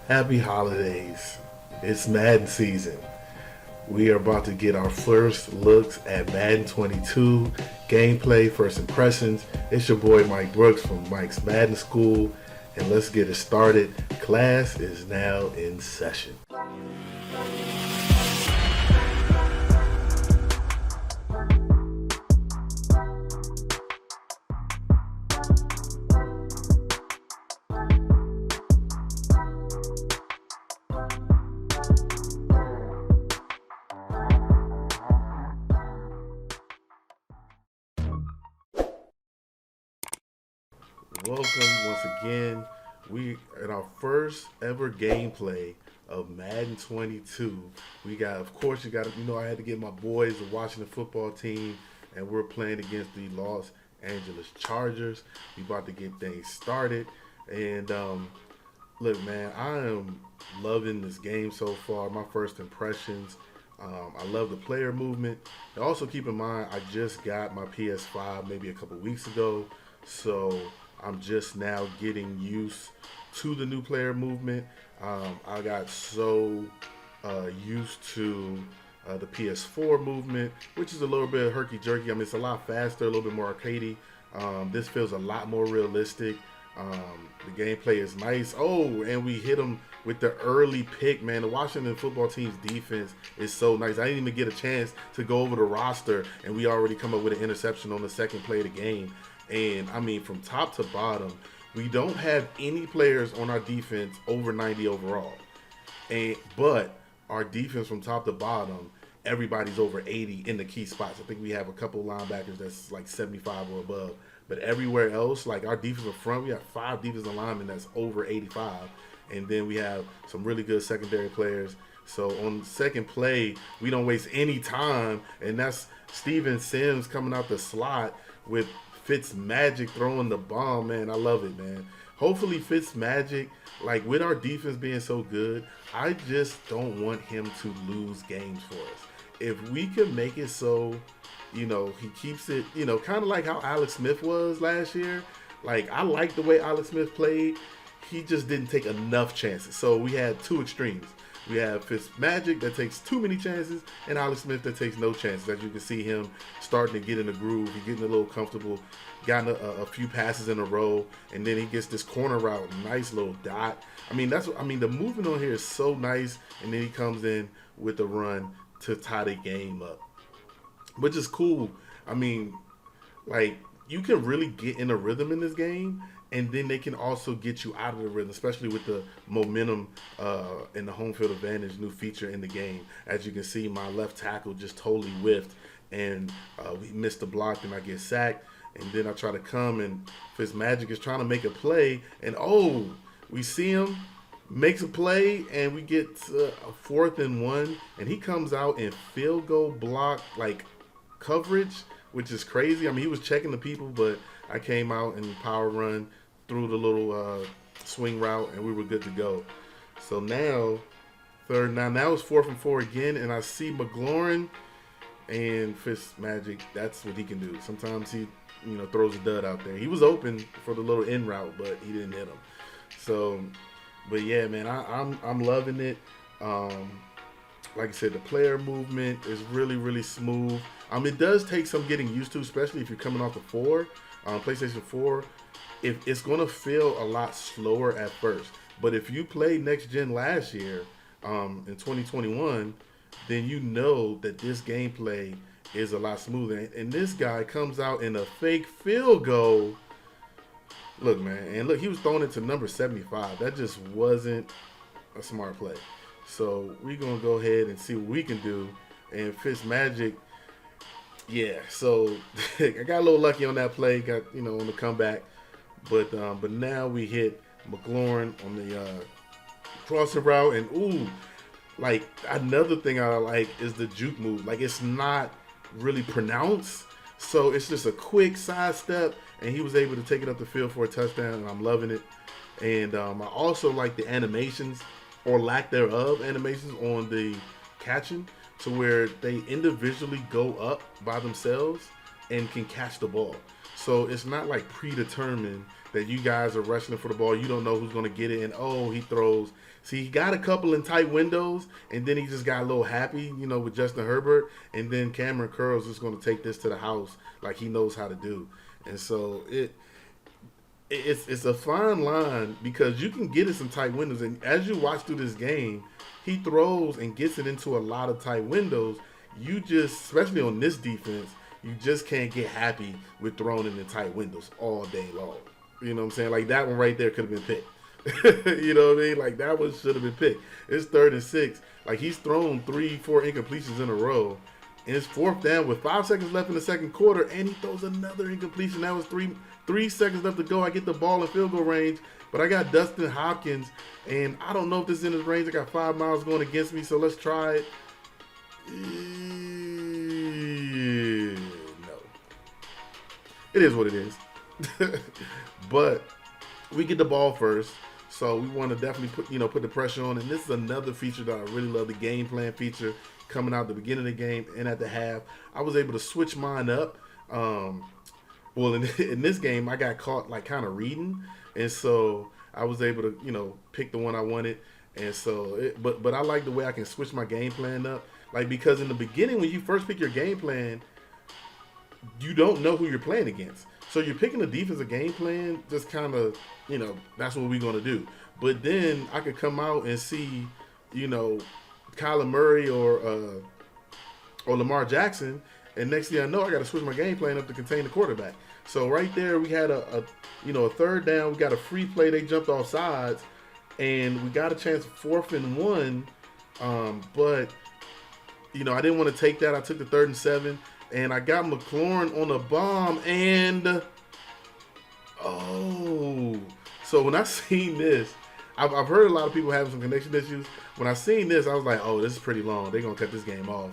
Happy holidays. It's Madden season. We are about to get our first looks at Madden 22 gameplay, first impressions. It's your boy Mike Brooks from Mike's Madden School, and let's get it started. Class is now in session. Welcome once again. We at our first ever gameplay of Madden 22. We got, of course, I had to get my boys, the Washington football team, and we're playing against the Los Angeles Chargers. We about to get things started, and look, man, I am loving this game so far. My first impressions. I love the player movement. And also keep in mind, I just got my PS5 maybe a couple weeks ago, so I'm just now getting used to the new player movement. I got so used to the PS4 movement, which is a little bit herky jerky. I mean, it's a lot faster, a little bit more arcadey. This feels a lot more realistic. The gameplay is nice. Oh, and we hit them with the early pick, man. The Washington football team's defense is so nice. I didn't even get a chance to go over the roster, and we already come up with an interception on the second play of the game. And I mean, from top to bottom, we don't have any players on our defense over 90 overall. But our defense from top to bottom, everybody's over 80 in the key spots. I think we have a couple linebackers that's like 75 or above. But everywhere else, like our defensive front, we have 5 defensive linemen that's over 85. And then we have some really good secondary players. So on the second play, we don't waste any time. And that's Steven Sims coming out the slot with Fitz Magic throwing the bomb, man. I love it, man. Hopefully Fitz Magic, like with our defense being so good, I just don't want him to lose games for us. If we can make it so, he keeps it, kind of like how Alex Smith was last year. Like, I like the way Alex Smith played. He just didn't take enough chances. So we had two extremes. We have Fitzmagic that takes too many chances, and Alex Smith that takes no chances. As you can see him starting to get in the groove, he's getting a little comfortable, gotten a few passes in a row, and then he gets this corner route, nice little dot. The movement on here is so nice, and then he comes in with the run to tie the game up, which is cool. I mean, like, you can really get in a rhythm in this game, and then they can also get you out of the rhythm, especially with the momentum and the home field advantage new feature in the game. As you can see, my left tackle just totally whiffed, and we missed the block, and I get sacked, and then I try to come, and Fitzmagic is trying to make a play, and we see him, makes a play, and we get a 4th and 1, and he comes out in field goal block, like, coverage, which is crazy. I mean, he was checking the people, but I came out and power run through the little swing route, and we were good to go. So now, now it's 4th and 4 again, and I see McLaurin and Fitzmagic. That's what he can do. Sometimes he, throws a dud out there. He was open for the little in route, but he didn't hit him. So, but yeah, man, I'm loving it. Like I said, the player movement is really, really smooth. It does take some getting used to, especially if you're coming off the PlayStation 4. If it's going to feel a lot slower at first. But if you played Next Gen last year, in 2021, then you know that this gameplay is a lot smoother. And this guy comes out in a fake field goal. Look, man, and look, he was throwing it to number 75. That just wasn't a smart play. So we're going to go ahead and see what we can do. And Fitzmagic, yeah, so I got a little lucky on that play, got, on the comeback. But now we hit McLaurin on the crossing route. And, like, another thing I like is the juke move. Like, it's not really pronounced. So it's just a quick sidestep, and he was able to take it up the field for a touchdown, and I'm loving it. And I also like the animations, or lack thereof animations, on the catching, to where they individually go up by themselves and can catch the ball. So it's not like predetermined that you guys are rushing for the ball. You don't know who's going to get it, and he throws. See, he got a couple in tight windows, and then he just got a little happy, with Justin Herbert, and then Cameron Curl's just going to take this to the house like he knows how to do. And so it's a fine line because you can get it some tight windows, and as you watch through this game, he throws and gets it into a lot of tight windows. You just, especially on this defense, you just can't get happy with throwing in the tight windows all day long. You know what I'm saying? Like that one right there could have been picked. You know what I mean? Like that one should have been picked. It's 3rd and 6. Like he's thrown 3-4 incompletions in a row. And it's 4th down with 5 seconds left in the second quarter, and he throws another incompletion. That was 3 seconds left to go. I get the ball in field goal range, but I got Dustin Hopkins, and I don't know if this is in his range. I got 5 miles going against me, so let's try it. No. It is what it is. But we get the ball first, so we want to definitely put the pressure on. And this is another feature that I really love, the game plan feature coming out at the beginning of the game and at the half. I was able to switch mine up. Well, in this game, I got caught like kind of reading, and so I was able to pick the one I wanted. And so, but I like the way I can switch my game plan up, like because in the beginning when you first pick your game plan, you don't know who you're playing against. So you're picking a defensive game plan, just kind of, that's what we're going to do. But then I could come out and see, Kyler Murray or Lamar Jackson, and next thing I know, I got to switch my game plan up to contain the quarterback. So right there, we had a 3rd down. We got a free play. They jumped off sides, and we got a chance 4th and 1. But I didn't want to take that. I took the 3rd and 7. And I got McLaurin on a bomb, and so when I seen this, I've heard a lot of people having some connection issues. When I seen this, I was like, this is pretty long. They're going to cut this game off.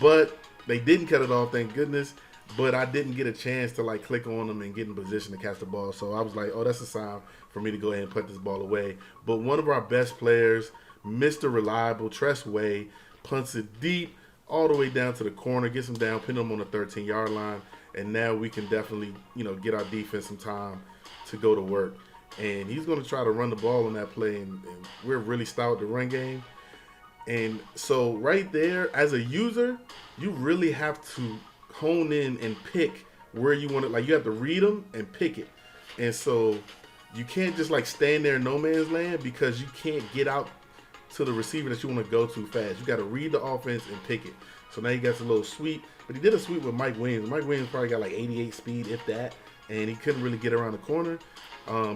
But they didn't cut it off, thank goodness. But I didn't get a chance to click on them and get in position to catch the ball. So I was like, that's a sign for me to go ahead and put this ball away. But one of our best players, Mr. Reliable, Tress Way, punts it deep, all the way down to the corner, gets him down, pin him on the 13-yard line, and now we can definitely, get our defense some time to go to work. And he's going to try to run the ball on that play, and we're really stout at the run game. And so right there, as a user, you really have to hone in and pick where you want it. Like you have to read them and pick it. And so you can't just stand there in no man's land because you can't get out to the receiver that you want to go to fast. You got to read the offense and pick it. So now he gets a little sweep, but he did a sweep with Mike Williams. Mike Williams probably got 88 speed, if that, and he couldn't really get around the corner.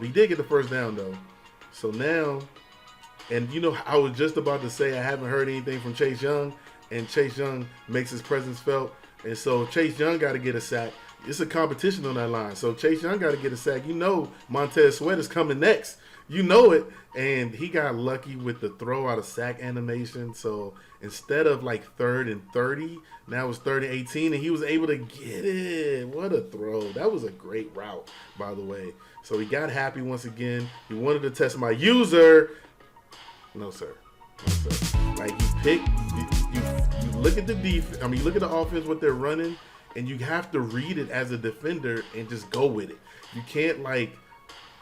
He did get the 1st down though. So now, and I was just about to say I haven't heard anything from Chase Young, and Chase Young makes his presence felt, and so Chase Young got to get a sack. It's a competition on that line, so Chase Young got to get a sack. Montez Sweat is coming next. It, and he got lucky with the throw out of sack animation. So instead of 3rd and 30, now it's 3rd and 18, and he was able to get it. What a throw. That was a great route, by the way. So he got happy once again. He wanted to test my user. No, sir. No, sir. You look at the defense. You look at the offense, what they're running, and you have to read it as a defender and just go with it. You can't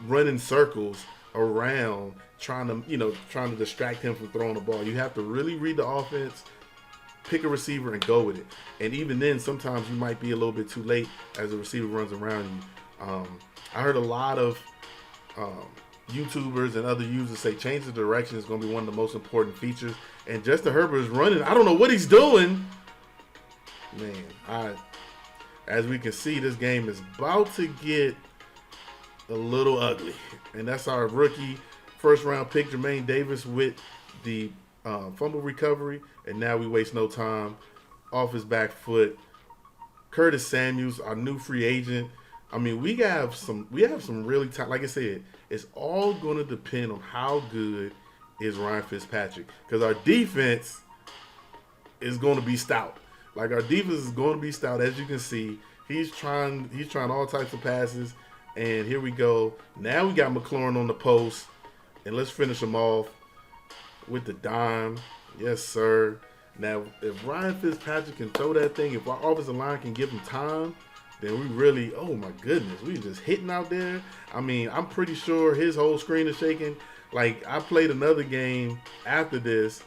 run in circles around trying to distract him from throwing the ball. You have to really read the offense, pick a receiver, and go with it. And even then, sometimes you might be a little bit too late as the receiver runs around you. I heard a lot of YouTubers and other users say change the direction is going to be one of the most important features. And Justin Herbert is running. I don't know what he's doing. Man, as we can see, this game is about to get a little ugly. And that's our rookie 1st-round pick, Jermaine Davis, with the fumble recovery. And now we waste no time. Off his back foot. Curtis Samuels, our new free agent. We have some really time. Like I said, it's all going to depend on how good is Ryan Fitzpatrick. Because our defense is going to be stout. Our defense is going to be stout. As you can see, he's trying all types of passes. And here we go. Now we got McLaurin on the post. And let's finish him off with the dime. Yes, sir. Now, if Ryan Fitzpatrick can throw that thing, if our offensive line can give him time, then we really, oh my goodness, we just hitting out there. I mean, I'm pretty sure his whole screen is shaking. Like, I played another game after this,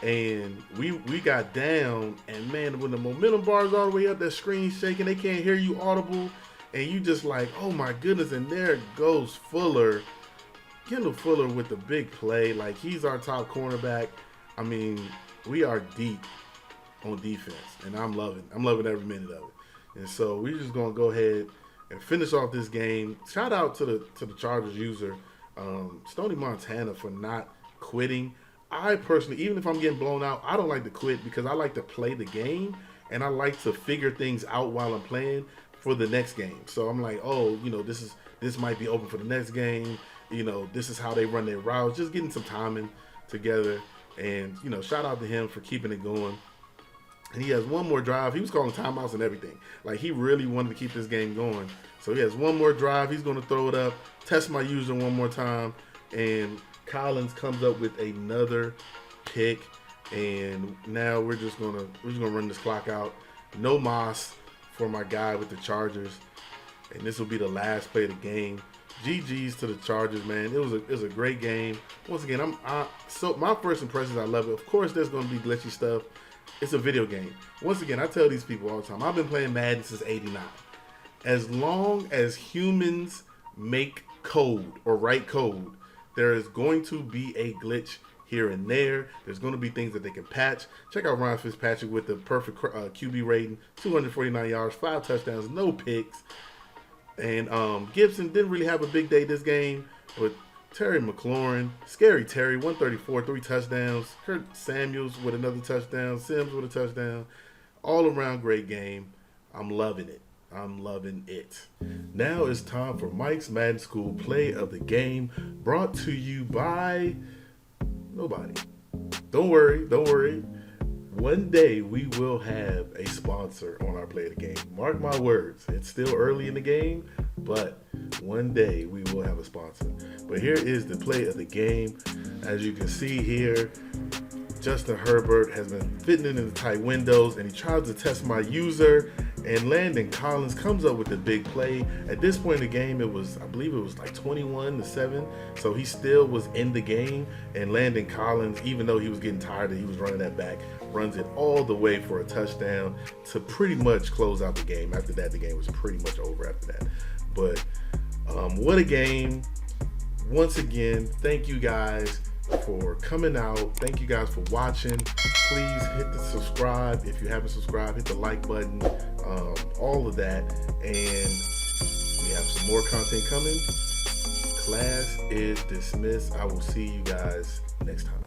and we got down, and man, when the momentum bar is all the way up, that screen's shaking, they can't hear you audible, and you just like, oh my goodness, and there goes Fuller. Kendall Fuller with the big play. Like, he's our top cornerback. I mean, we are deep on defense, and I'm loving every minute of it. And so we're just gonna go ahead and finish off this game. Shout out to the Chargers user, Stony Montana, for not quitting. I personally, even if I'm getting blown out, I don't like to quit because I like to play the game and I like to figure things out while I'm playing for the next game. So I'm like, oh, this might be open for the next game. This is how they run their routes. Just getting some timing together. And, shout out to him for keeping it going. And he has one more drive. He was calling timeouts and everything. Like, he really wanted to keep this game going. So he has one more drive. He's going to throw it up, test my user one more time. And Collins comes up with another pick. And now we're just gonna run this clock out. No Moss for my guy with the Chargers. And this will be the last play of the game. GG's to the Chargers, man. It was a great game. Once again, so my first impressions, I love it. Of course, there's going to be glitchy stuff. It's a video game. Once again, I tell these people all the time, I've been playing Madden since '89. As long as humans make code or write code, there is going to be a glitch here and there. There's going to be things that they can patch. Check out Ryan Fitzpatrick with the perfect QB rating, 249 yards, 5 touchdowns, no picks. And Gibson didn't really have a big day this game, but Terry McLaurin, Scary Terry, 134, 3 touchdowns. Kurt Samuels with another touchdown. Sims with a touchdown. All around great game. I'm loving it. Now it's time for Mike's Madden School Play of the Game, brought to you by nobody. Don't worry. One day we will have a sponsor on our Play of the Game. Mark my words. It's still early in the game, but one day we will have a sponsor. But here is the Play of the Game. As you can see here, Justin Herbert has been fitting into the tight windows, and he tries to test my user, and Landon Collins comes up with the big play. At this point in the game, I believe it was like 21-7, so he still was in the game, and Landon Collins, even though he was getting tired and he was running that back, runs it all the way for a touchdown to pretty much close out the game. After that, the game was pretty much over after that. But what a game. Once again, thank you guys for coming out. Thank you guys for watching. Please hit the subscribe if you haven't subscribed. Hit the like button, all of that. And we have some more content coming. Class is dismissed. I will see you guys next time.